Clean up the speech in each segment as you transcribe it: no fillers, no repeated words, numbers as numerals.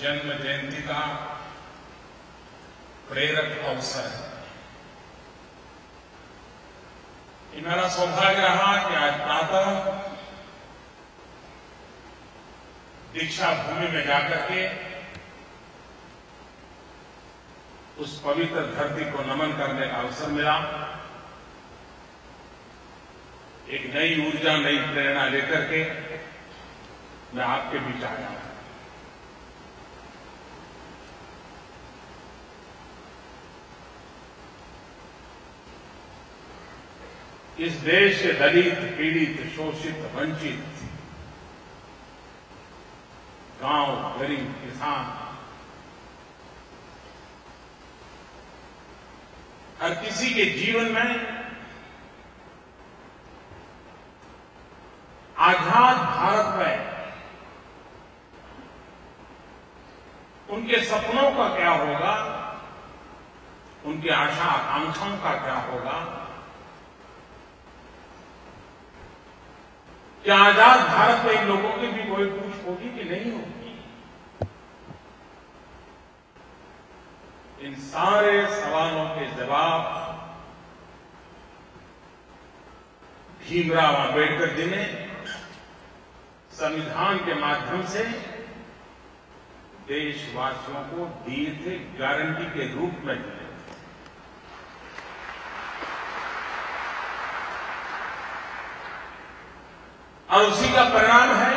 जन्म जयंती का प्रेरक अवसर है। ये मेरा सौभाग्य रहा कि आज प्रातः दीक्षा भूमि में जाकर के उस पवित्र धरती को नमन करने का अवसर मिला। एक नई ऊर्जा, नई प्रेरणा लेकर के मैं आपके बीच आया हूं। इस देश के दलित, पीड़ित, शोषित, वंचित, गांव, गरीब, किसान, हर किसी के जीवन में आजाद भारत में उनके सपनों का क्या होगा, उनकी आशा आकांक्षाओं का क्या होगा, क्या आजाद भारत में इन लोगों की भी कोई पूछ होगी कि नहीं होगी? इन सारे सवालों के जवाब भीमराव आंबेडकर जी ने संविधान के माध्यम से देशवासियों को दिए थे, गारंटी के रूप में दिए। और उसी का परिणाम है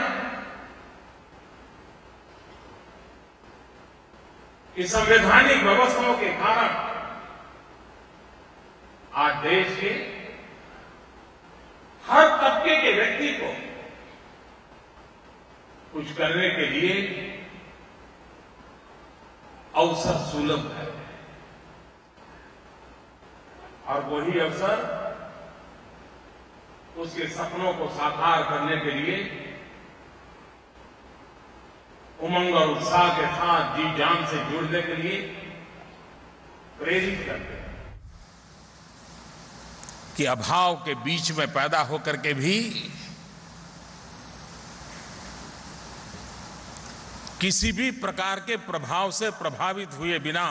कि संवैधानिक व्यवस्थाओं के कारण आज देश के हर तबके के व्यक्ति को कुछ करने के लिए अवसर सुलभ है। और वही अवसर उसके सपनों को साकार करने के लिए उमंग और उत्साह के साथ जी जान से जुड़ने के लिए प्रेरित करते हैं। कि अभाव के बीच में पैदा होकर के भी किसी भी प्रकार के प्रभाव से प्रभावित हुए बिना,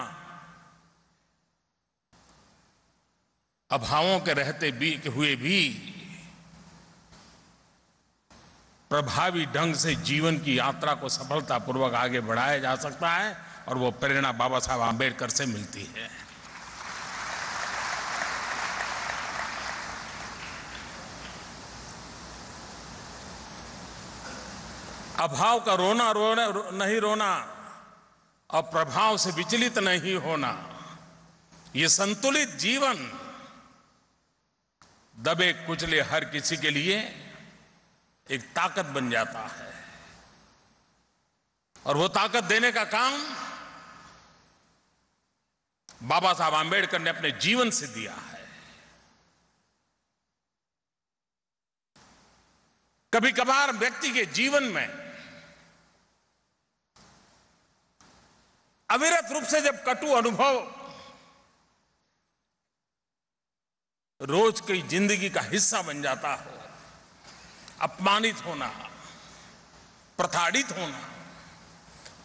अभावों के रहते हुए भी प्रभावी ढंग से जीवन की यात्रा को सफलतापूर्वक आगे बढ़ाया जा सकता है। और वो प्रेरणा बाबा साहब आंबेडकर से मिलती है। अभाव का रोना नहीं रोना और प्रभाव से विचलित नहीं होना, ये संतुलित जीवन दबे कुचले हर किसी के लिए एक ताकत बन जाता है। और वो ताकत देने का काम बाबा साहब आंबेडकर ने अपने जीवन से दिया है। कभी कभार व्यक्ति के जीवन में अविरत रूप से जब कटु अनुभव रोज की जिंदगी का हिस्सा बन जाता हो, अपमानित होना, प्रताड़ित होना,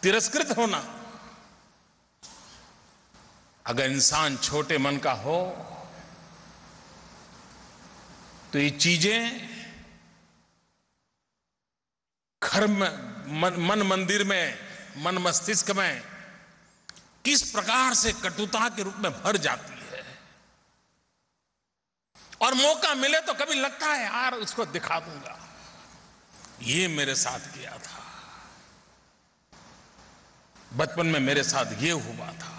तिरस्कृत होना, अगर इंसान छोटे मन का हो तो ये चीजें घर में, मन मंदिर में, मन मस्तिष्क में किस प्रकार से कटुता के रूप में भर जाती है। और मौका मिले तो कभी लगता है यार उसको दिखा दूंगा, ये मेरे साथ किया था, बचपन में मेरे साथ ये हुआ था,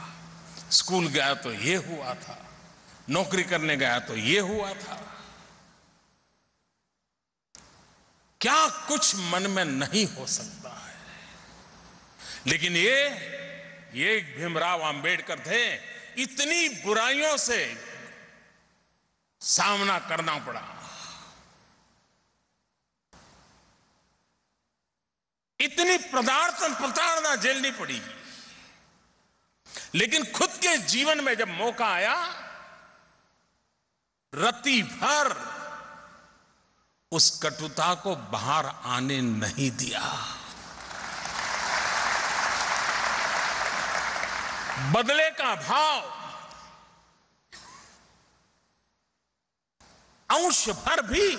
स्कूल गया तो ये हुआ था, नौकरी करने गया तो ये हुआ था। क्या कुछ मन में नहीं हो सकता है। लेकिन ये भीमराव आंबेडकर थे, इतनी बुराइयों से सामना करना पड़ा, इतनी प्रताड़ना झेलनी पड़ी, लेकिन खुद के जीवन में जब मौका आया, रत्ती भर उस कटुता को बाहर आने नहीं दिया। बदले का भाव अंश भर भी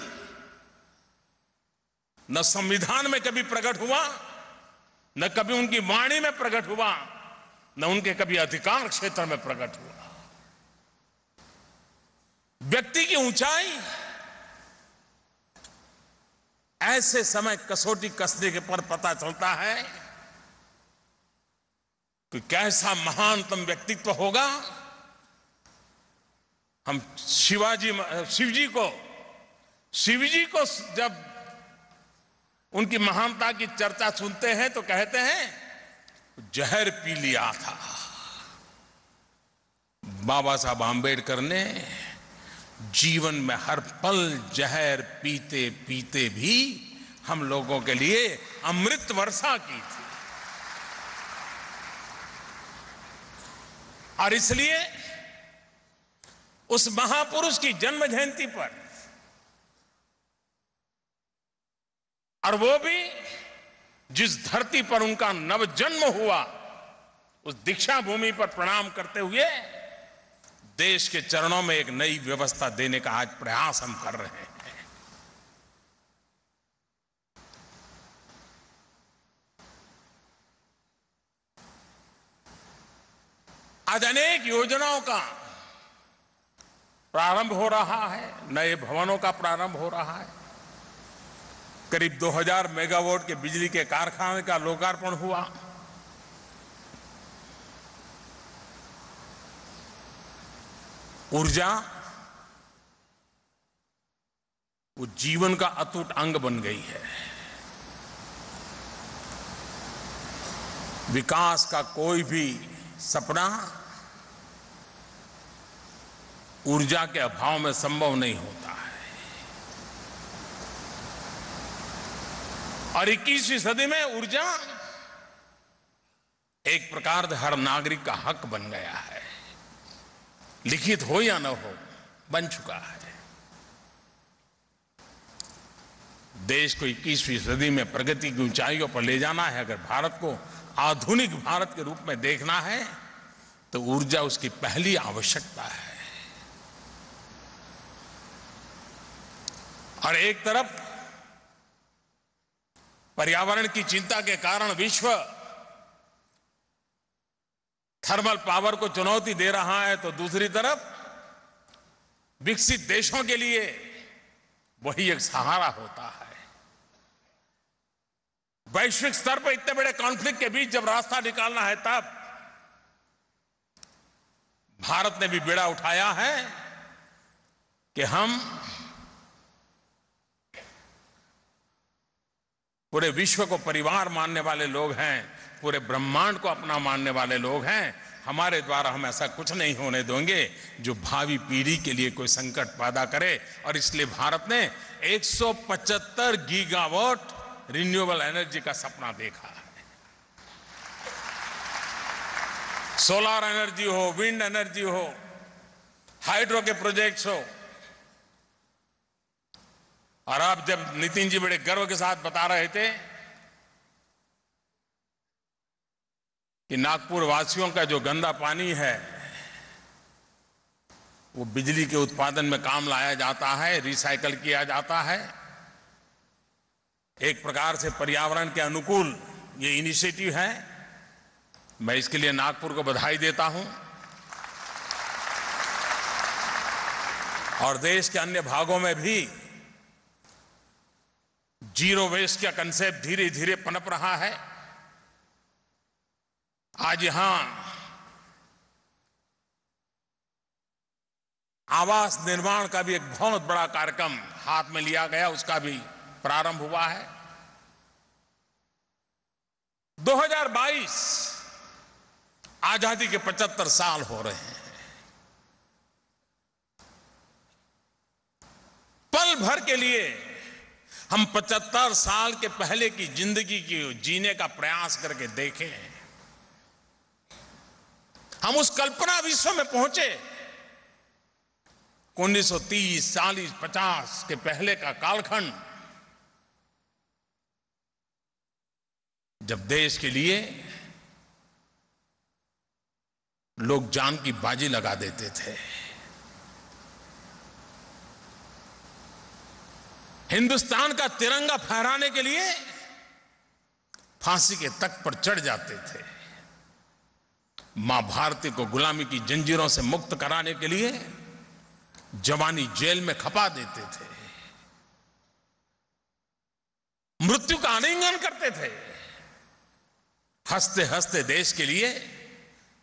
न संविधान में कभी प्रकट हुआ, न कभी उनकी वाणी में प्रकट हुआ, न उनके कभी अधिकार क्षेत्र में प्रकट हुआ। व्यक्ति की ऊंचाई ऐसे समय कसौटी कसने के पर पता चलता है कि कैसा महानतम व्यक्तित्व होगा। हम शिवजी को जब उनकी महानता की चर्चा सुनते हैं तो कहते हैं जहर पी लिया था। बाबा साहब आंबेडकर ने जीवन में हर पल जहर पीते पीते भी हम लोगों के लिए अमृत वर्षा की थी। और इसलिए उस महापुरुष की जन्म जयंती पर, और वो भी जिस धरती पर उनका नवजन्म हुआ, उस दीक्षा भूमि पर प्रणाम करते हुए देश के चरणों में एक नई व्यवस्था देने का आज प्रयास हम कर रहे हैं। आज अनेक योजनाओं का प्रारंभ हो रहा है, नए भवनों का प्रारंभ हो रहा है। करीब 2000 मेगावाट के बिजली के कारखाने का लोकार्पण हुआ। ऊर्जा वो जीवन का अटूट अंग बन गई है। विकास का कोई भी सपना ऊर्जा के अभाव में संभव नहीं होता है। और 21वीं सदी में ऊर्जा एक प्रकार से हर नागरिक का हक बन गया है। लिखित हो या न हो, बन चुका है। देश को 21वीं सदी में प्रगति की ऊंचाइयों पर ले जाना है, अगर भारत को आधुनिक भारत के रूप में देखना है, तो ऊर्जा उसकी पहली आवश्यकता है। और एक तरफ पर्यावरण की चिंता के कारण विश्व थर्मल पावर को चुनौती दे रहा है, तो दूसरी तरफ विकसित देशों के लिए वही एक सहारा होता है। वैश्विक स्तर पर इतने बड़े कॉन्फ्लिक्ट के बीच जब रास्ता निकालना है, तब भारत ने भी बेड़ा उठाया है कि हम पूरे विश्व को परिवार मानने वाले लोग हैं, पूरे ब्रह्मांड को अपना मानने वाले लोग हैं। हमारे द्वारा हम ऐसा कुछ नहीं होने देंगे जो भावी पीढ़ी के लिए कोई संकट पैदा करे। और इसलिए भारत ने 175 गीगावाट रिन्यूएबल एनर्जी का सपना देखा है। सोलर एनर्जी हो, विंड एनर्जी हो, हाइड्रो के प्रोजेक्ट्स हो। और अब जब नितिन जी बड़े गर्व के साथ बता रहे थे कि नागपुर वासियों का जो गंदा पानी है वो बिजली के उत्पादन में काम लाया जाता है, रिसाइकल किया जाता है, एक प्रकार से पर्यावरण के अनुकूल ये इनिशिएटिव है। मैं इसके लिए नागपुर को बधाई देता हूं। और देश के अन्य भागों में भी जीरो वेस्ट का कंसेप्ट धीरे धीरे पनप रहा है। आज यहां आवास निर्माण का भी एक बहुत बड़ा कार्यक्रम हाथ में लिया गया, उसका भी प्रारंभ हुआ है। 2022 आजादी के 75 साल हो रहे हैं। पल भर के लिए हम 75 साल के पहले की जिंदगी की जीने का प्रयास करके देखें। हम उस कल्पना विश्व में पहुंचे 1930, 40, 50 के पहले का कालखंड, जब देश के लिए लोग जान की बाजी लगा देते थे। हिंदुस्तान का तिरंगा फहराने के लिए फांसी के तख्त पर चढ़ जाते थे। मां भारती को गुलामी की जंजीरों से मुक्त कराने के लिए जवानी जेल में खपा देते थे, मृत्यु का आलिंगन करते थे। हंसते हंसते देश के लिए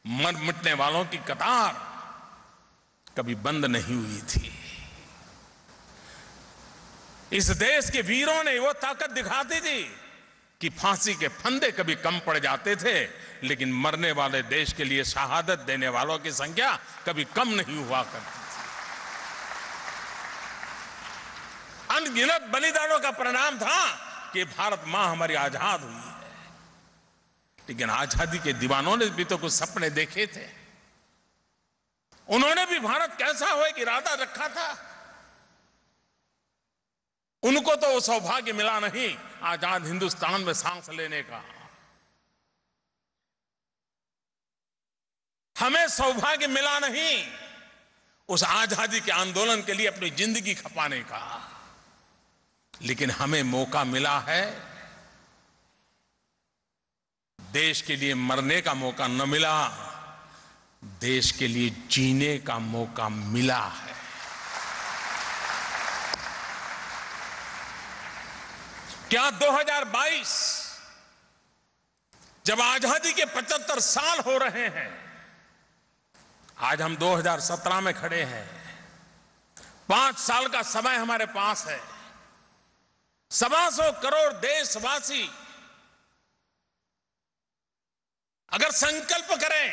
मर मिटने वालों की कतार कभी बंद नहीं हुई थी। इस देश के वीरों ने वो ताकत दिखाती थी कि फांसी के फंदे कभी कम पड़ जाते थे, लेकिन मरने वाले देश के लिए शहादत देने वालों की संख्या कभी कम नहीं हुआ करती थी। अनगिनत बलिदानों का परिणाम था कि भारत मां हमारी आजाद हुई है। लेकिन आजादी के दीवानों ने भी तो कुछ सपने देखे थे। उन्होंने भी भारत कैसा हो एक इरादा रखा था। उनको तो वो सौभाग्य मिला नहीं आजाद हिंदुस्तान में सांस लेने का। हमें सौभाग्य मिला नहीं उस आजादी के आंदोलन के लिए अपनी जिंदगी खपाने का। लेकिन हमें मौका मिला है, देश के लिए मरने का मौका न मिला, देश के लिए जीने का मौका मिला है। क्या 2022 जब आजादी के 75 साल हो रहे हैं, आज हम 2017 में खड़े हैं, 5 साल का समय हमारे पास है। 125 करोड़ देशवासी अगर संकल्प करें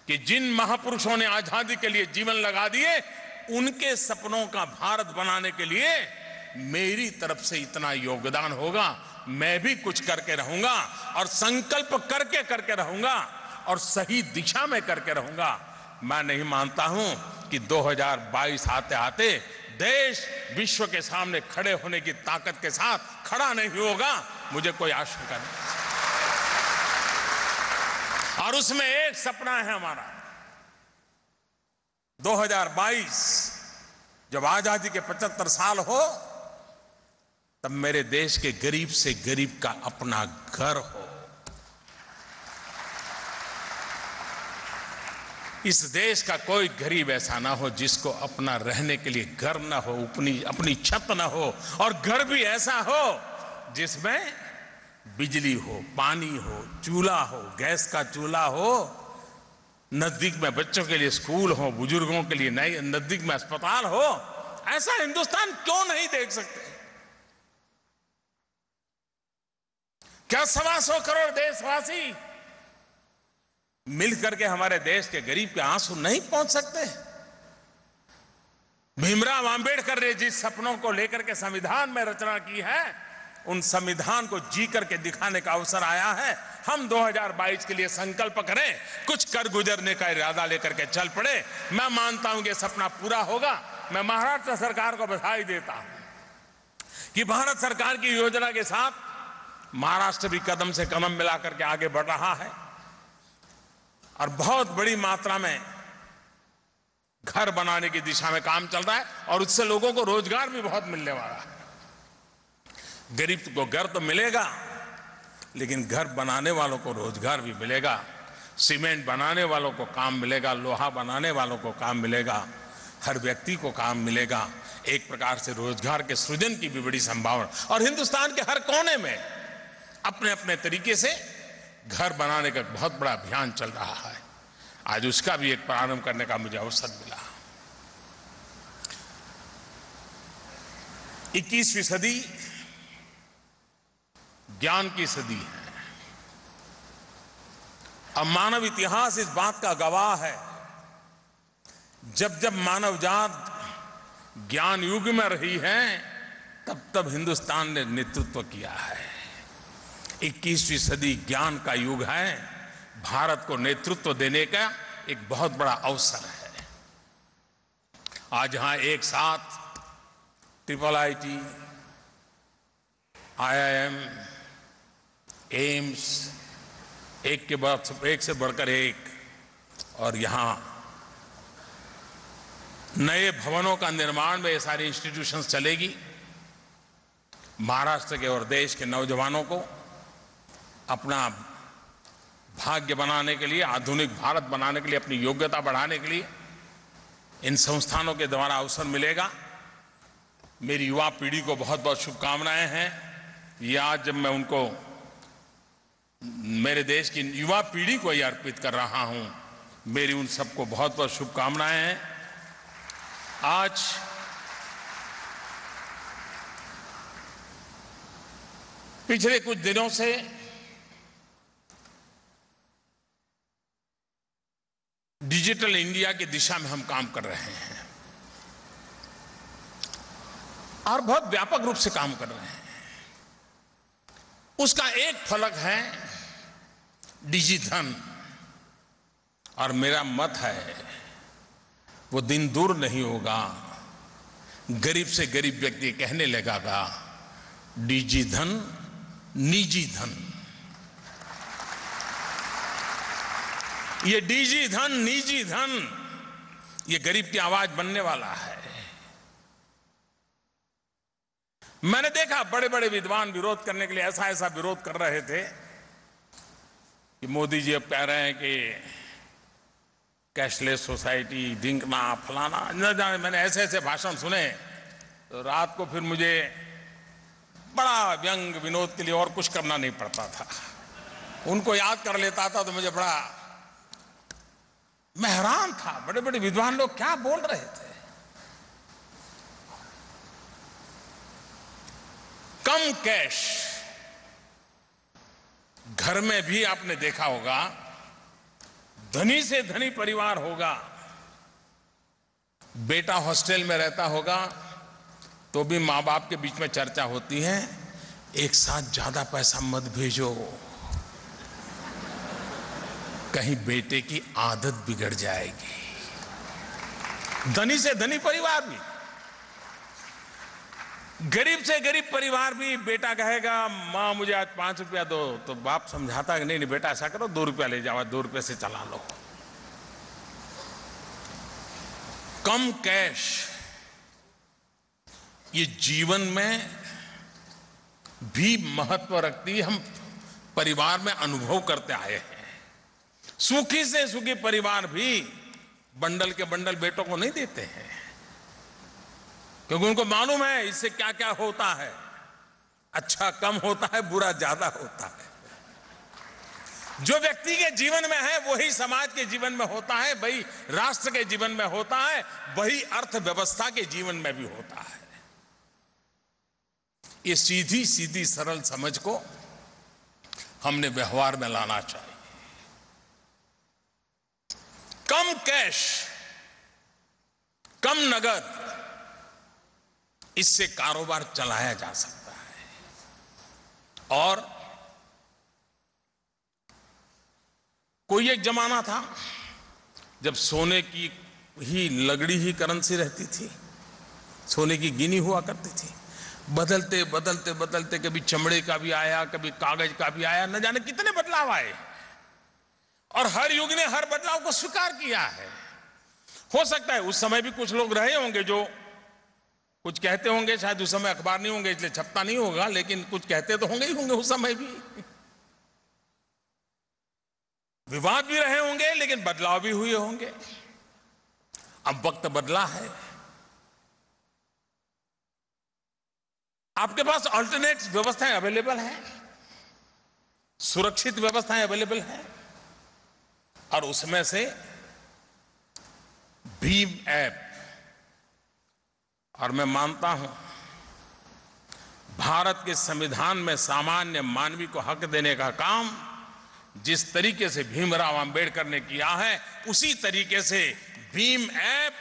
कि जिन महापुरुषों ने आजादी के लिए जीवन लगा दिए, उनके सपनों का भारत बनाने के लिए मेरी तरफ से इतना योगदान होगा, मैं भी कुछ करके रहूंगा और संकल्प करके रहूंगा और सही दिशा में करके रहूंगा। मैं नहीं मानता हूं कि 2022 आते आते देश विश्व के सामने खड़े होने की ताकत के साथ खड़ा नहीं होगा। मुझे कोई आशंका नहीं। और उसमें एक सपना है हमारा, 2022 जब आजादी के 75 साल हो, तब मेरे देश के गरीब से गरीब का अपना घर हो। इस देश का कोई गरीब ऐसा ना हो जिसको अपना रहने के लिए घर ना हो, अपनी छत ना हो, और घर भी ऐसा हो जिसमें बिजली हो, पानी हो, चूल्हा हो, गैस का चूल्हा हो, नजदीक में बच्चों के लिए स्कूल हो, बुजुर्गों के लिए नजदीक में अस्पताल हो। ऐसा हिंदुस्तान क्यों नहीं देख सकते? क्या 125 करोड़ देशवासी मिलकर के हमारे देश के गरीब के आंसू नहीं पहुंच सकते? भीमराव अंबेडकर ने जिस सपनों को लेकर के संविधान में रचना की है, उन संविधान को जी करके दिखाने का अवसर आया है। हम 2022 के लिए संकल्प करें, कुछ कर गुजरने का इरादा लेकर के चल पड़े। मैं मानता हूं कि सपना पूरा होगा। मैं महाराष्ट्र सरकार को बधाई देता हूं कि भारत सरकार की योजना के साथ महाराष्ट्र भी कदम से कदम मिलाकर के आगे बढ़ रहा है और बहुत बड़ी मात्रा में घर बनाने की दिशा में काम चल रहा है और उससे लोगों को रोजगार भी बहुत मिलने वाला है। गरीब को घर तो मिलेगा, लेकिन घर बनाने वालों को रोजगार भी मिलेगा। सीमेंट बनाने वालों को काम मिलेगा, लोहा बनाने वालों को काम मिलेगा, हर व्यक्ति को काम मिलेगा। एक प्रकार से रोजगार के सृजन की भी बड़ी संभावना, और हिंदुस्तान के हर कोने में अपने अपने तरीके से घर बनाने का बहुत बड़ा अभियान चल रहा है। आज उसका भी एक प्रारंभ करने का मुझे अवसर मिला। 21वीं सदी ज्ञान की सदी है। अब मानव इतिहास इस बात का गवाह है, जब जब मानव जात ज्ञान युग में रही है, तब तब हिंदुस्तान ने नेतृत्व किया है। 21वीं सदी ज्ञान का युग है। भारत को नेतृत्व देने का एक बहुत बड़ा अवसर है। आज यहां एक साथ IIT, IIM, एम्स, एक से बढ़कर एक, और यहां नए भवनों का निर्माण में ये सारी इंस्टीट्यूशंस चलेगी। महाराष्ट्र के और देश के नौजवानों को अपना भाग्य बनाने के लिए, आधुनिक भारत बनाने के लिए, अपनी योग्यता बढ़ाने के लिए इन संस्थानों के द्वारा अवसर मिलेगा। मेरी युवा पीढ़ी को बहुत बहुत शुभकामनाएं हैं। ये आज जब मैं उनको, मेरे देश की युवा पीढ़ी को ये अर्पित कर रहा हूं, मेरी उन सबको बहुत बहुत शुभकामनाएं हैं। आज पिछले कुछ दिनों से डिजिटल इंडिया की दिशा में हम काम कर रहे हैं और बहुत व्यापक रूप से काम कर रहे हैं। उसका एक फलक है डिजिधन, और मेरा मत है वो दिन दूर नहीं होगा, गरीब से गरीब व्यक्ति कहने लगेगा डिजिधन निजी धन। ये डिजिधन निजी धन, ये गरीब की आवाज बनने वाला है। मैंने देखा बड़े बड़े विद्वान विरोध करने के लिए ऐसा ऐसा विरोध कर रहे थे कि मोदी जी अब कह रहे हैं कि कैशलेस सोसाइटी, दिंकना, फलाना, न जाने, मैंने ऐसे ऐसे भाषण सुने तो रात को फिर मुझे बड़ा व्यंग विनोद के लिए और कुछ करना नहीं पड़ता था। उनको याद कर लेता था तो मुझे बड़ा, मैं हैरान था, बड़े बड़े विद्वान लोग क्या बोल रहे थे। कम कैश, घर में भी आपने देखा होगा धनी से धनी परिवार होगा, बेटा हॉस्टल में रहता होगा तो भी मां बाप के बीच में चर्चा होती है एक साथ ज्यादा पैसा मत भेजो, कहीं बेटे की आदत बिगड़ जाएगी। धनी से धनी परिवार भी, गरीब से गरीब परिवार भी, बेटा कहेगा मां मुझे आज 5 रुपया दो, तो बाप समझाता है नहीं नहीं बेटा ऐसा करो 2 रुपया ले जाओ, 2 रुपये से चला लो। कम कैश, ये जीवन में भी महत्व रखती है। हम परिवार में अनुभव करते आए हैं। सुखी से सुखी परिवार भी बंडल के बंडल बेटों को नहीं देते हैं, क्योंकि उनको मालूम है इससे क्या क्या होता है। अच्छा कम होता है, बुरा ज्यादा होता है। जो व्यक्ति के जीवन में है वही समाज के जीवन में होता है, वही राष्ट्र के जीवन में होता है, वही अर्थव्यवस्था के जीवन में भी होता है। ये सीधी सीधी सरल समझ को हमने व्यवहार में लाना चाहिए। कम कैश, कम नगद, इससे कारोबार चलाया जा सकता है। और कोई एक जमाना था जब सोने की ही लगड़ी ही करेंसी रहती थी, सोने की गिनी हुआ करती थी। बदलते बदलते बदलते कभी चमड़े का भी आया, कभी कागज का भी आया, न जाने कितने बदलाव आए, और हर युग ने हर बदलाव को स्वीकार किया है। हो सकता है उस समय भी कुछ लोग रहे होंगे जो कुछ कहते होंगे, शायद उस समय अखबार नहीं होंगे इसलिए छपता नहीं होगा, लेकिन कुछ कहते तो होंगे ही होंगे उस समय भी। विवाद भी रहे होंगे, लेकिन बदलाव भी हुए होंगे। अब वक्त बदला है, आपके पास अल्टरनेट व्यवस्थाएं अवेलेबल हैं, सुरक्षित व्यवस्थाएं अवेलेबल हैं, और उसमें से भीम ऐप, और मैं मानता हूं भारत के संविधान में सामान्य मानवी को हक देने का काम जिस तरीके से भीमराव अंबेडकर ने किया है, उसी तरीके से भीम ऐप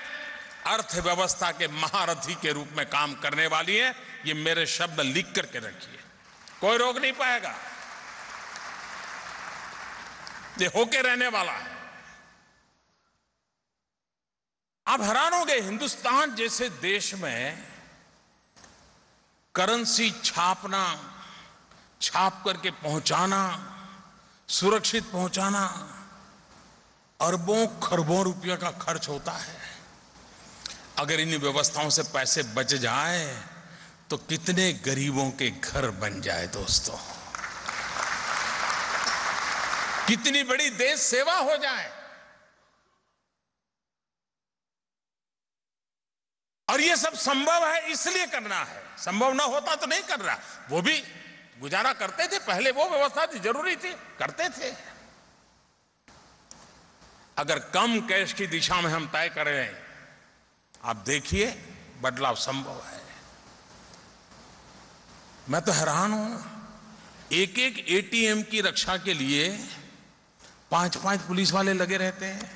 अर्थव्यवस्था के महारथी के रूप में काम करने वाली है। ये मेरे शब्द लिख करके रखिए, कोई रोक नहीं पाएगा, ये होके रहने वाला है। आप हैरान हो गए, हिंदुस्तान जैसे देश में करेंसी छापना, छाप करके पहुंचाना, सुरक्षित पहुंचाना अरबों खरबों रुपयों का खर्च होता है। अगर इन व्यवस्थाओं से पैसे बच जाए तो कितने गरीबों के घर बन जाए दोस्तों, कितनी बड़ी देश सेवा हो जाए। और ये सब संभव है इसलिए करना है, संभव ना होता तो नहीं कर रहा। वो भी गुजारा करते थे, पहले वो व्यवस्था थी, जरूरी थी, करते थे। अगर कम कैश की दिशा में हम तय करें, आप देखिए बदलाव संभव है। मैं तो हैरान हूं, एक एक एटीएम की रक्षा के लिए 5-5 पुलिस वाले लगे रहते हैं।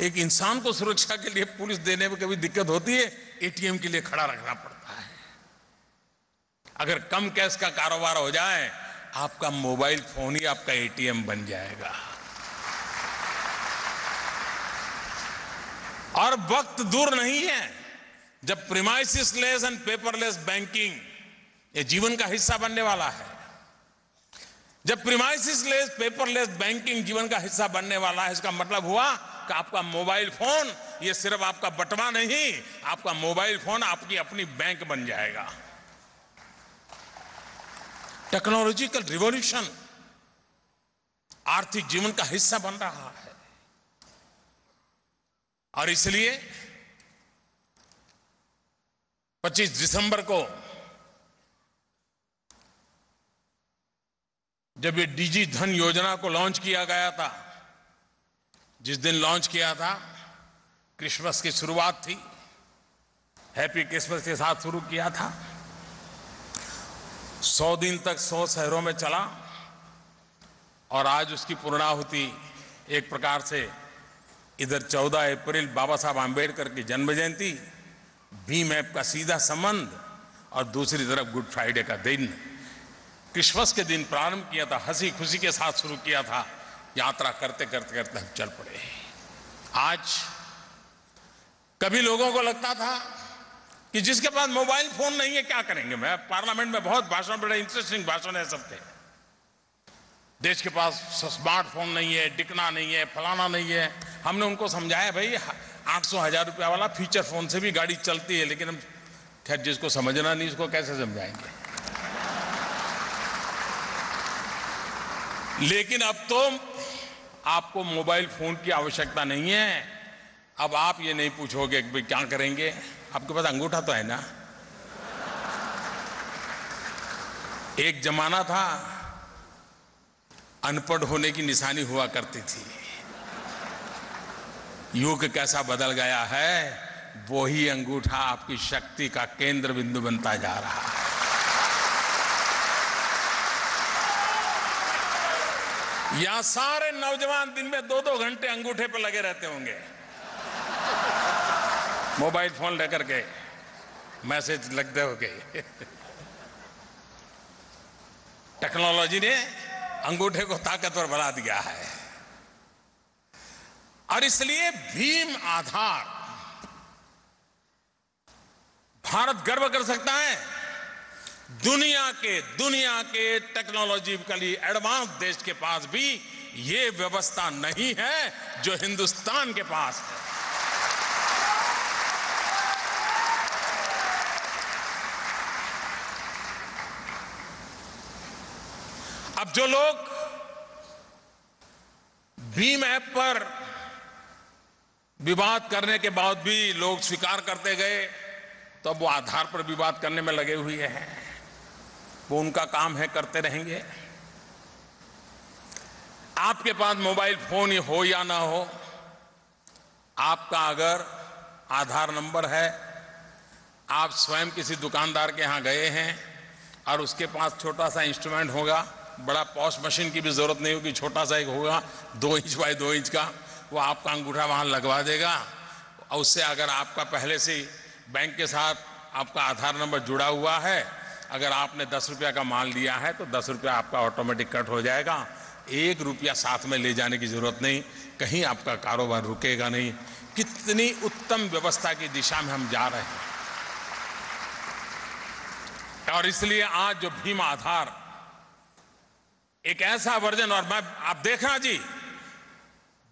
एक इंसान को सुरक्षा के लिए पुलिस देने में कभी दिक्कत होती है, एटीएम के लिए खड़ा रखना पड़ता है। अगर कम कैश का कारोबार हो जाए, आपका मोबाइल फोन ही आपका एटीएम बन जाएगा। और वक्त दूर नहीं है जब premises less and paperless banking ये जीवन का हिस्सा बनने वाला है। जब प्रीमाइसिस लेस पेपरलेस बैंकिंग जीवन का हिस्सा बनने वाला है, इसका मतलब हुआ कि आपका मोबाइल फोन ये सिर्फ आपका बटवा नहीं, आपका मोबाइल फोन आपकी अपनी बैंक बन जाएगा। टेक्नोलॉजिकल रिवॉल्यूशन आर्थिक जीवन का हिस्सा बन रहा है। और इसलिए 25 दिसंबर को जब ये डिजी धन योजना को लॉन्च किया गया था, जिस दिन लॉन्च किया था क्रिसमस की शुरुआत थी, हैप्पी क्रिसमस के साथ शुरू किया था। 100 दिन तक 100 शहरों में चला और आज उसकी पूर्णाहुति एक प्रकार से इधर 14 अप्रैल बाबा साहब आंबेडकर की जन्म जयंती, भीम ऐप का सीधा संबंध, और दूसरी तरफ गुड फ्राइडे का दिन, क्रिसमस के दिन प्रारंभ किया था, हंसी खुशी के साथ शुरू किया था। यात्रा करते करते करते हम चल पड़े। आज कभी लोगों को लगता था कि जिसके पास मोबाइल फोन नहीं है क्या करेंगे। मैं पार्लियामेंट में बहुत भाषण, बड़े इंटरेस्टिंग भाषण है सबके। देश के पास स्मार्टफोन नहीं है, टिकना नहीं है, फलाना नहीं है। हमने उनको समझाया भाई 800-1000 रुपया वाला फीचर फोन से भी गाड़ी चलती है, लेकिन हम खैर जिसको समझना नहीं उसको कैसे समझाएंगे। लेकिन अब तो आपको मोबाइल फोन की आवश्यकता नहीं है। अब आप ये नहीं पूछोगे कि भाई क्या करेंगे, आपके पास अंगूठा तो है ना। एक जमाना था अनपढ़ होने की निशानी हुआ करती थी। युग कैसा बदल गया है, वही अंगूठा आपकी शक्ति का केंद्र बिंदु बनता जा रहा है। यहां सारे नौजवान दिन में 2-2 घंटे अंगूठे पर लगे रहते होंगे, मोबाइल फोन लेकर के मैसेज लगते होंगे। टेक्नोलॉजी ने अंगूठे को ताकतवर बना दिया है। और इसलिए भीम आधार भारत गर्व कर सकता है। दुनिया के टेक्नोलॉजिकली एडवांस देश के पास भी ये व्यवस्था नहीं है जो हिंदुस्तान के पास है। अब जो लोग भीम ऐप पर विवाद करने के बाद भी लोग स्वीकार करते गए, तो अब वो आधार पर विवाद करने में लगे हुए हैं। वो उनका काम है, करते रहेंगे। आपके पास मोबाइल फोन हो या ना हो, आपका अगर आधार नंबर है, आप स्वयं किसी दुकानदार के यहां गए हैं और उसके पास छोटा सा इंस्ट्रूमेंट होगा, बड़ा पॉश मशीन की भी जरूरत नहीं होगी, छोटा सा एक होगा 2 इंच बाय 2 इंच का, वो आपका अंगूठा वहां लगवा देगा। और उससे अगर आपका पहले से बैंक के साथ आपका आधार नंबर जुड़ा हुआ है, अगर आपने 10 रुपया का माल लिया है तो 10 रुपया आपका ऑटोमेटिक कट हो जाएगा। 1 रुपया साथ में ले जाने की जरूरत नहीं, कहीं आपका कारोबार रुकेगा नहीं। कितनी उत्तम व्यवस्था की दिशा में हम जा रहे हैं। और इसलिए आज जो भीम आधार एक ऐसा वर्जन, और मैं आप देखना जी,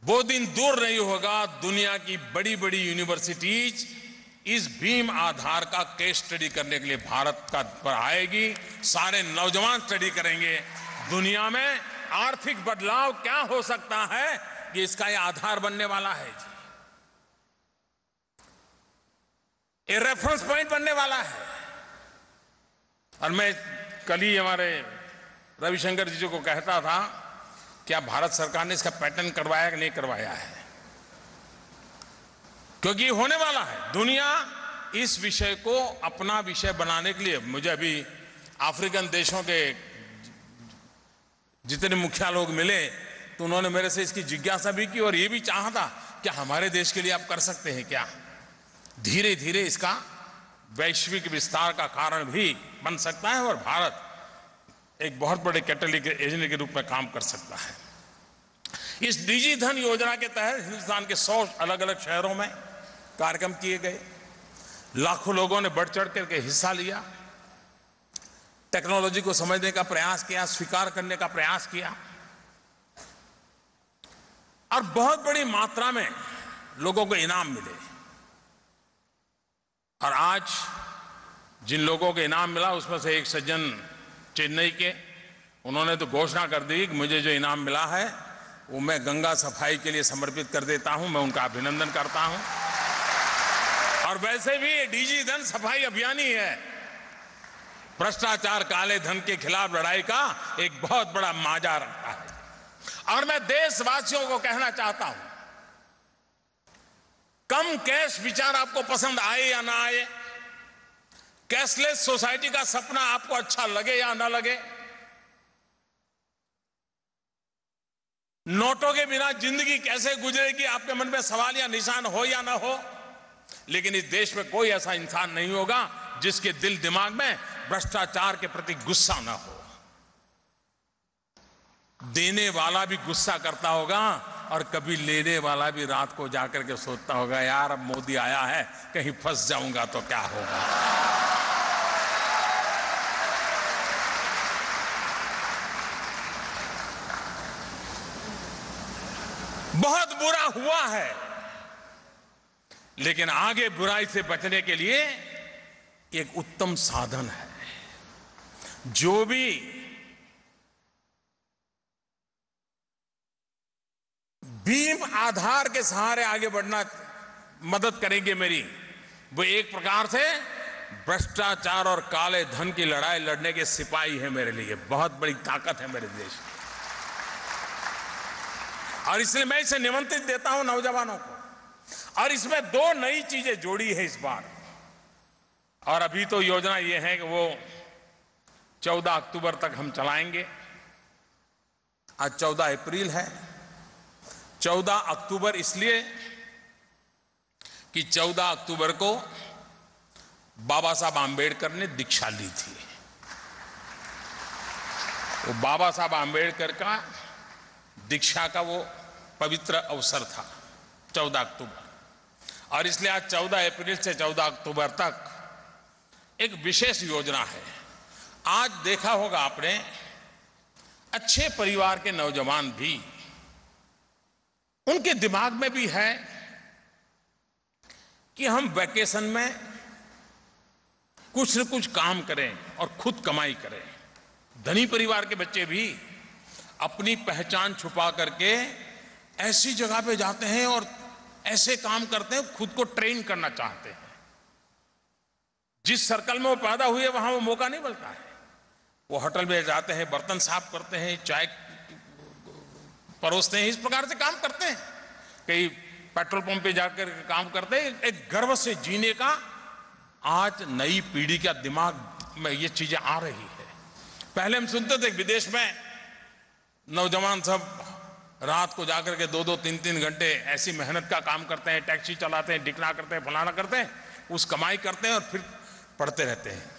वो दिन दूर नहीं होगा दुनिया की बड़ी बड़ी यूनिवर्सिटीज इस भीम आधार का केस स्टडी करने के लिए भारत का पर आएगी। सारे नौजवान स्टडी करेंगे दुनिया में आर्थिक बदलाव क्या हो सकता है, ये इसका ये आधार बनने वाला है जी, ये रेफरेंस पॉइंट बनने वाला है। और मैं कल ही हमारे रविशंकर जी को कहता था, क्या भारत सरकार ने इसका पैटर्न करवाया कि नहीं करवाया है, क्योंकि होने वाला है। दुनिया इस विषय को अपना विषय बनाने के लिए, मुझे अभी अफ्रीकन देशों के जितने मुखिया लोग मिले तो उन्होंने मेरे से इसकी जिज्ञासा भी की और ये भी चाहा था कि हमारे देश के लिए आप कर सकते हैं क्या। धीरे धीरे इसका वैश्विक विस्तार का कारण भी बन सकता है और भारत एक बहुत बड़े कैटलिस्ट एजेंट के रूप में काम कर सकता है। इस डिजी धन योजना के तहत हिंदुस्तान के 100 अलग अलग शहरों में कार्यक्रम किए गए, लाखों लोगों ने बढ़ चढ़ करके हिस्सा लिया, टेक्नोलॉजी को समझने का प्रयास किया, स्वीकार करने का प्रयास किया और बहुत बड़ी मात्रा में लोगों को इनाम मिले। और आज जिन लोगों को इनाम मिला उसमें से एक सज्जन चेन्नई के, उन्होंने तो घोषणा कर दी कि मुझे जो इनाम मिला है वो मैं गंगा सफाई के लिए समर्पित कर देता हूं। मैं उनका अभिनंदन करता हूं। और वैसे भी ये डीजी धन सफाई अभियान ही है, भ्रष्टाचार काले धन के खिलाफ लड़ाई का एक बहुत बड़ा माजा रखता है। और मैं देशवासियों को कहना चाहता हूं, कम कैश विचार आपको पसंद आए या ना आए, कैशलेस सोसाइटी का सपना आपको अच्छा लगे या ना लगे, नोटों के बिना जिंदगी कैसे गुजरेगी आपके मन में सवाल या निशान हो या ना हो, लेकिन इस देश में कोई ऐसा इंसान नहीं होगा जिसके दिल दिमाग में भ्रष्टाचार के प्रति गुस्सा ना हो। देने वाला भी गुस्सा करता होगा और कभी लेने वाला भी रात को जाकर के सोचता होगा, यार अब मोदी आया है कहीं फंस जाऊंगा तो क्या होगा। बहुत बुरा हुआ है, लेकिन आगे बुराई से बचने के लिए एक उत्तम साधन है। जो भी भीम आधार के सहारे आगे बढ़ना मदद करेंगे मेरी, वो एक प्रकार से भ्रष्टाचार और काले धन की लड़ाई लड़ने के सिपाही है मेरे लिए, बहुत बड़ी ताकत है मेरे देश की। और इसलिए मैं इसे निमंत्रित देता हूं नौजवानों को। और इसमें 2 नई चीजें जोड़ी है इस बार। और अभी तो योजना ये है कि वो 14 अक्टूबर तक हम चलाएंगे। आज 14 अप्रैल है। 14 अक्टूबर इसलिए कि 14 अक्टूबर को बाबा साहब आंबेडकर ने दीक्षा ली थी। वो बाबा साहब आंबेडकर का दीक्षा का वो पवित्र अवसर था 14 अक्टूबर। और इसलिए आज 14 अप्रैल से 14 अक्टूबर तक एक विशेष योजना है। आज देखा होगा आपने, अच्छे परिवार के नौजवान भी, उनके दिमाग में भी है कि हम वैकेशन में कुछ न कुछ काम करें और खुद कमाई करें। धनी परिवार के बच्चे भी अपनी पहचान छुपा करके ऐसी जगह पे जाते हैं और ऐसे काम करते हैं, खुद को ट्रेन करना चाहते हैं। जिस सर्कल में वो पैदा हुए वहां वो मौका नहीं मिलता है। वो होटल में जाते हैं, बर्तन साफ करते हैं, चाय परोसते हैं, इस प्रकार से काम करते हैं। कई पेट्रोल पंप पे जाकर काम करते हैं। एक गर्व से जीने का आज नई पीढ़ी का दिमाग में ये चीजें आ रही है। पहले हम सुनते थे विदेश में नौजवान सब रात को जाकर के 2-2, 3-3 घंटे ऐसी मेहनत का काम करते हैं, टैक्सी चलाते हैं, डिकना करते हैं, फलाना करते हैं, उस कमाई करते हैं और फिर पढ़ते रहते हैं।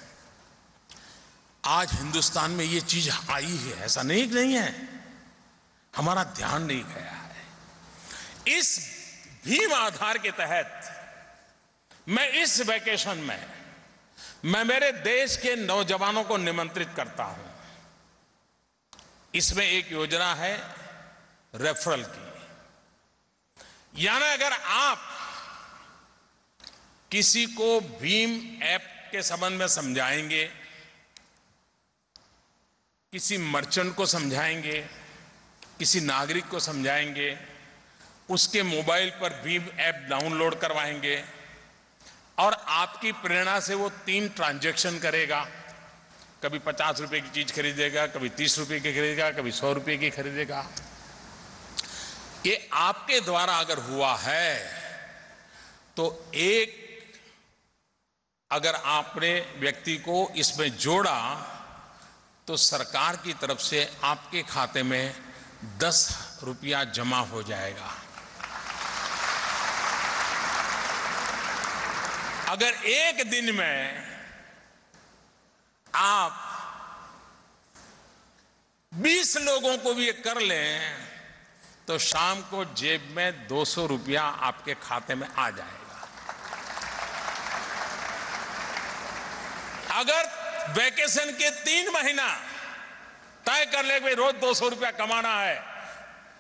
आज हिंदुस्तान में ये चीज आई है, ऐसा नहीं है, हमारा ध्यान नहीं गया है। इस भीम आधार के तहत मैं इस वेकेशन में मैं मेरे देश के नौजवानों को निमंत्रित करता हूं। इसमें एक योजना है रेफरल की, यानी अगर आप किसी को भीम ऐप के संबंध में समझाएंगे, किसी मर्चेंट को समझाएंगे, किसी नागरिक को समझाएंगे, उसके मोबाइल पर भीम ऐप डाउनलोड करवाएंगे और आपकी प्रेरणा से वो 3 ट्रांजैक्शन करेगा, कभी 50 रुपए की चीज खरीदेगा, कभी 30 रुपए की खरीदेगा, कभी 100 रुपए की खरीदेगा। ये आपके द्वारा अगर हुआ है तो अगर आपने व्यक्ति को इसमें जोड़ा तो सरकार की तरफ से आपके खाते में 10 रुपया जमा हो जाएगा। अगर एक दिन में आप 20 लोगों को भी कर लें तो शाम को जेब में 200 रुपया आपके खाते में आ जाएगा। अगर वैकेशन के 3 महीना तय कर ले भाई रोज 200 रुपया कमाना है,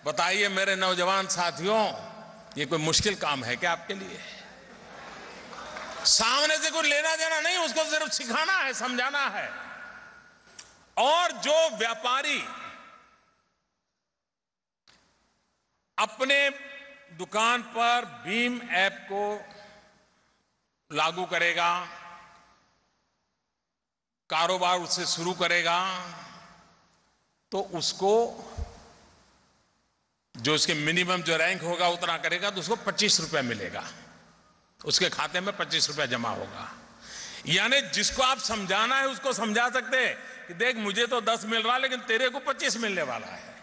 बताइए मेरे नौजवान साथियों, ये कोई मुश्किल काम है क्या आपके लिए? सामने से कोई लेना देना नहीं, उसको सिर्फ सिखाना है, समझाना है। और जो व्यापारी अपने दुकान पर भीम ऐप को लागू करेगा, कारोबार उससे शुरू करेगा, तो उसको जो उसके मिनिमम जो रैंक होगा उतना करेगा तो उसको 25 रुपया मिलेगा, उसके खाते में 25 रुपया जमा होगा। यानी जिसको आप समझाना है उसको समझा सकते हैं कि देख मुझे तो 10 मिल रहा लेकिन तेरे को 25 मिलने वाला है।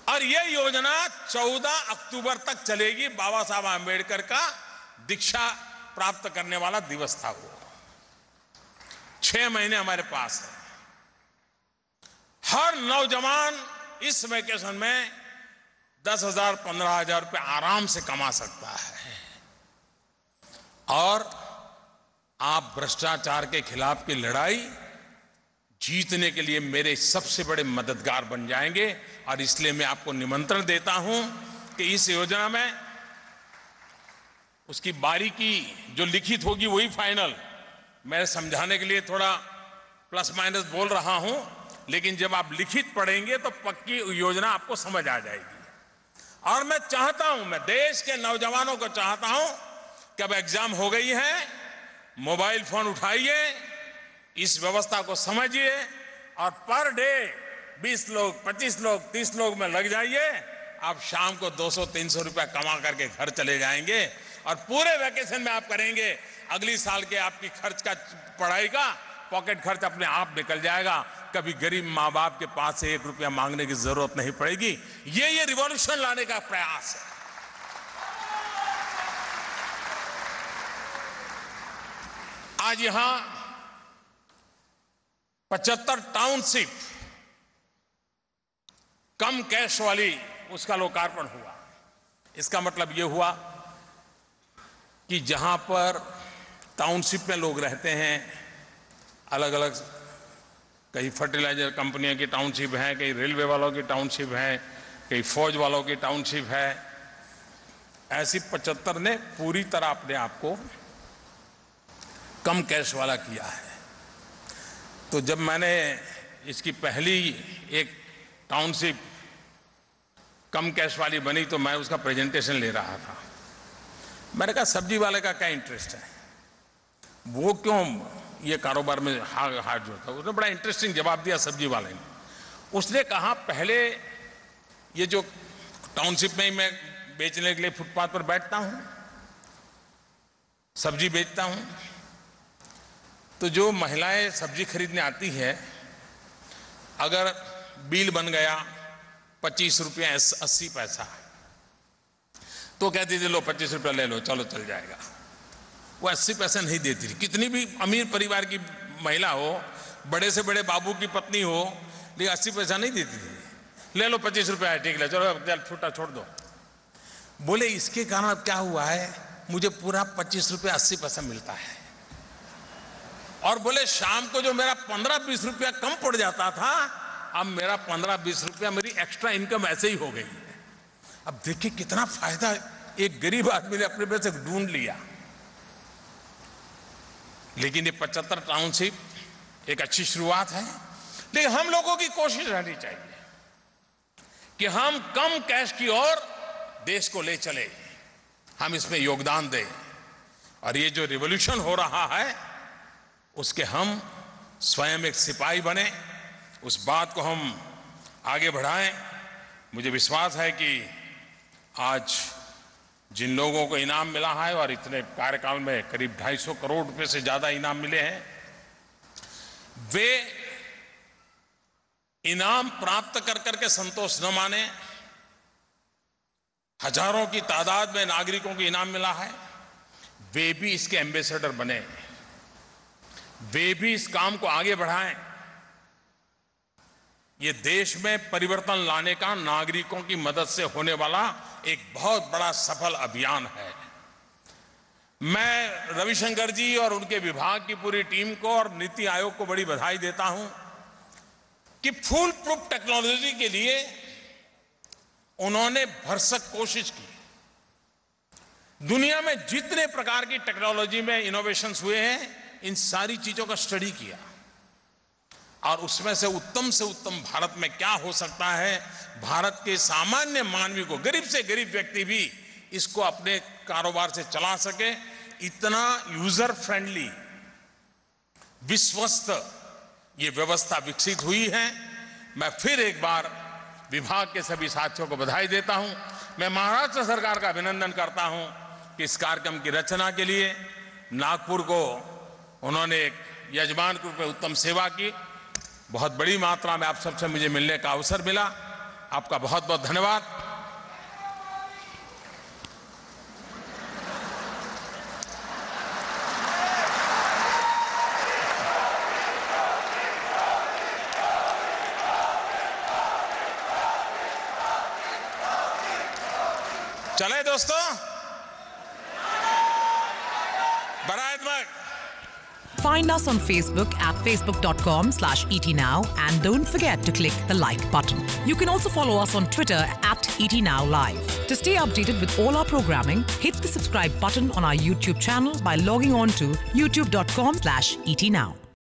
और यह योजना 14 अक्टूबर तक चलेगी। बाबा साहब आंबेडकर का दीक्षा प्राप्त करने वाला दिवस था वो। 6 महीने हमारे पास है। हर नौजवान इस वेकेशन में 10,000 15,000 रुपए आराम से कमा सकता है। और आप भ्रष्टाचार के खिलाफ की लड़ाई जीतने के लिए मेरे सबसे बड़े मददगार बन जाएंगे। और इसलिए मैं आपको निमंत्रण देता हूं कि इस योजना में उसकी बारीकी जो लिखित होगी वही फाइनल। मैं समझाने के लिए थोड़ा प्लस माइनस बोल रहा हूं, लेकिन जब आप लिखित पढ़ेंगे तो पक्की योजना आपको समझ आ जाएगी। और मैं चाहता हूं, मैं देश के नौजवानों को चाहता हूं कि अब एग्जाम हो गई है, मोबाइल फोन उठाइए, इस व्यवस्था को समझिए और पर डे 20 लोग 25 लोग 30 लोग में लग जाइए। आप शाम को 200-300 रुपया कमा करके घर चले जाएंगे और पूरे वैकेशन में आप करेंगे। अगली साल के आपकी खर्च का, पढ़ाई का पॉकेट खर्च अपने आप निकल जाएगा। कभी गरीब माँ बाप के पास से 1 रुपया मांगने की जरूरत नहीं पड़ेगी। ये रिवॉल्यूशन लाने का प्रयास है। आज यहां 75 टाउनशिप कम कैश वाली उसका लोकार्पण हुआ। इसका मतलब यह हुआ कि जहां पर टाउनशिप में लोग रहते हैं, अलग अलग कई फर्टिलाइजर कंपनियों की टाउनशिप है, कई रेलवे वालों की टाउनशिप है, कई फौज वालों की टाउनशिप है, ऐसी 75 ने पूरी तरह अपने आप को कम कैश वाला किया है। तो जब मैंने इसकी पहली एक टाउनशिप कम कैश वाली बनी तो मैं उसका प्रेजेंटेशन ले रहा था। मैंने कहा सब्जी वाले का क्या इंटरेस्ट है, वो क्यों ये कारोबार में हाथ जोड़ता है। उसने बड़ा इंटरेस्टिंग जवाब दिया सब्जी वाले ने। उसने कहा पहले ये जो टाउनशिप में ही मैं बेचने के लिए फुटपाथ पर बैठता हूं, सब्जी बेचता हूं, तो जो महिलाएं सब्जी खरीदने आती है, अगर बिल बन गया 25 रुपया 80 पैसा, तो कहती थी लो 25 रुपया ले लो, चलो चल जाएगा। वो 80 पैसे नहीं देती थी। कितनी भी अमीर परिवार की महिला हो, बड़े से बड़े बाबू की पत्नी हो, लेकिन 80 पैसा नहीं देती थी। ले लो 25 रुपया है, ठीक है, चलो चल छूटा छोड़ दो। बोले इसके कारण अब क्या हुआ है मुझे पूरा 25 रुपया 80 पैसा मिलता है। और बोले शाम को जो मेरा 15-20 रुपया कम पड़ जाता था, अब मेरा 15-20 रुपया मेरी एक्स्ट्रा इनकम ऐसे ही हो गई है। अब देखिए कितना फायदा एक गरीब आदमी ने अपने पैसे ढूंढ लिया। लेकिन ये 75 टाउनशिप एक अच्छी शुरुआत है, लेकिन हम लोगों की कोशिश रहनी चाहिए कि हम कम कैश की ओर देश को ले चले, हम इसमें योगदान दें। और ये जो रिवॉल्यूशन हो रहा है उसके हम स्वयं एक सिपाही बने, उस बात को हम आगे बढ़ाएं। मुझे विश्वास है कि आज जिन लोगों को इनाम मिला है, और इतने कार्यकाल में करीब 250 करोड़ रुपए से ज्यादा इनाम मिले हैं, वे इनाम प्राप्त कर करके संतोष न माने। हजारों की तादाद में नागरिकों को इनाम मिला है, वे भी इसके एम्बेसडर बने, वे भी इस काम को आगे बढ़ाएं। ये देश में परिवर्तन लाने का नागरिकों की मदद से होने वाला एक बहुत बड़ा सफल अभियान है। मैं रविशंकर जी और उनके विभाग की पूरी टीम को और नीति आयोग को बड़ी बधाई देता हूं कि फुल प्रूफ टेक्नोलॉजी के लिए उन्होंने भरसक कोशिश की। दुनिया में जितने प्रकार की टेक्नोलॉजी में इनोवेशंस हुए हैं, इन सारी चीजों का स्टडी किया, और उसमें से उत्तम भारत में क्या हो सकता है, भारत के सामान्य मानवी को, गरीब से गरीब व्यक्ति भी इसको अपने कारोबार से चला सके, इतना यूजर फ्रेंडली, विश्वस्त ये व्यवस्था विकसित हुई है। मैं फिर एक बार विभाग के सभी साथियों को बधाई देता हूं। मैं महाराष्ट्र सरकार का अभिनंदन करता हूं कि इस कार्यक्रम की रचना के लिए नागपुर को उन्होंने एक यजमान के रूप में उत्तम सेवा की। बहुत बड़ी मात्रा में आप सबसे मुझे मिलने का अवसर मिला। आपका बहुत बहुत धन्यवाद। चले दोस्तों, बराबर। Find us on Facebook at facebook.com/etnow and don't forget to click the like button. You can also follow us on Twitter at etnowlive. To stay updated with all our programming, hit the subscribe button on our YouTube channel by logging on to youtube.com/etnow.